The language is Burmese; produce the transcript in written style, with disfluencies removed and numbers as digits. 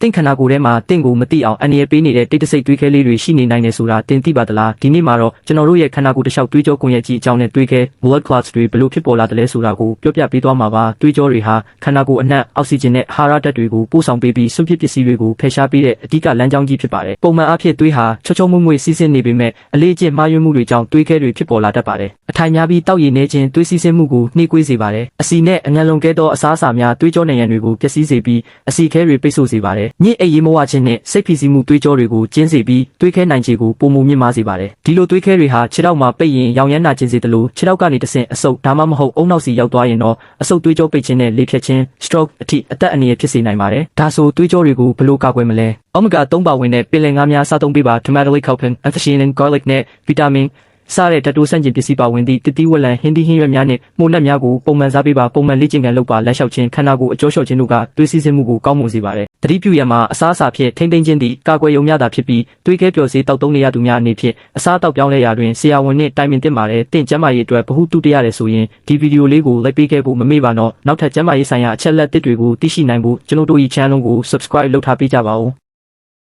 င့်ခန္ဓာကိုယ်ထဲမှာတင့်ကိုမသိအောင်အနေရပေးနေတဲ့တိတ်တဆိတ်တွေးခဲလေးတွေရှိနေနိုင်တယ်ဆိုတာတင်သိပါသလားဒီနေ့မှာတော့ကျွန်တော်တို့ရဲ့ခန္ဓာကိုယ်တစ်လျှောက်တွေးကြောကွန်ရက်ကြီးအကြောင်းနဲ့တွေးခဲ blood clots တွေဘယ်လိုဖြစ်ပေါ်လာတယ်လဲဆိုတာကိုပြောပြပေးသွားမှာပါတွေးကြောတွေဟာခန္ဓာကိုယ်အနှံ့အောက်ဆီဂျင်နဲ့အာဟာရဓာတ်တွေကိုပို့ဆောင်ပေးပြီးစွန့်ပစ်ပစ္စည်းတွေကိုဖယ်ရှားပေးတဲ့အဓိကလမ်းကြောင်းကြီးဖြစ်ပါတယ်ပုံမှန်အားဖြင့်တွေးဟာချောချောမွေ့မွေ့စီးဆင်းနေပေမဲ့အလေးအကျင့်မှားယွင်းမှုတွေကြောင့်တွေးခဲတွေဖြစ်ပေါ်လာတတ်ပါတယ်အထိုင်များပြီးတောက်ရည်နေခြင်းတွေးစီးဆင်းမှုကိုနှေးကွေးစေပါတယ်အစီနဲ့အငံလွန်ကဲသောအစားအစာများတွေးကြောနေရန်တွေကိုပျက်စီးစေပြီးအစီခဲတွေပိတ်ဆို့စေပါတယ်ညစ်အိပ်ရေးမဝခြင်းနဲ့စိတ်ဖိစီးမှုတွေးကြောတွေကိုကျင်းစေပြီးတွေးခဲနိုင်ခြေကိုပုံမမြင့်မားစေပါတယ်ဒီလိုတွေးခဲတွေဟာခြေထောက်မှာပိတ်ရင်ရောင်ရမ်းနာကျင်စေသလိုခြေထောက်ကနေတဆင့်အဆုပ်ဒါမှမဟုတ်အုံနောက်စီရောက်သွားရင်တော့အဆုပ်တွေးကြောပိတ်ခြင်းနဲ့လေဖြတ်ခြင်း stroke အထိအသက်အန္တရာယ်ဖြစ်စေနိုင်ပါတယ်ဒါဆိုတွေးကြောတွေကိုဘယ်လိုကာကွယ်မလဲOmega 3ပါဝင်တဲ့ပင်လယ်ငါးများစားသုံးပေးပါ Tomatoleucopin, Anthocyanin, Garlic နဲ့ Vitamin စားတဲ့ဓာတ်တိုးဆန့်ကျင်ပစ္စည်းပါဝင်သည့်တတိဝက်လံဟင်းသီးဟင်းရွက်များနဲ့မှုန်နှက်များကိုပုံမှန်စားပေးပါပုံမှန်လေ့ကျင့်ခန်းလုပ်ပါလက်လျှောက်ခြင်းခန္ဓာကိုယ်အကျော်လျှော့ခြင်းတို့ကသွေးစီးဆင်းမှုကိုကောင်းမွန်စေပါတယ်တတိပြုရမှာအစားအစာဖြင့်ထိမ့်သိမ်းခြင်းသည့်ကာကွယ်ရုံများသာဖြစ်ပြီးသွေးခဲပျော်စေတောက်သုံးနေရသူများအနေဖြင့်အစားအသောက်ပြောင်းလဲရာတွင်ဆရာဝန်နှင့်တိုင်ပင်သင့်ပါတယ်တင့်ကျန်းမာရေးအတွက်ဗဟုသုတရတယ်ဆိုရင်ဒီဗီဒီယိုလေးကိုလိုက်ပေးခဲ့ဖို့မမေ့ပါတော့နောက်ထပ်ကျန်းမာရေးဆိုင်ရာအချက်အလက်တွေကိုသိရှိနိုင်ဖို့ကျွန်တော်တို့၏ channel ကို subscribe လုပ်ထားပေးကြပါဦး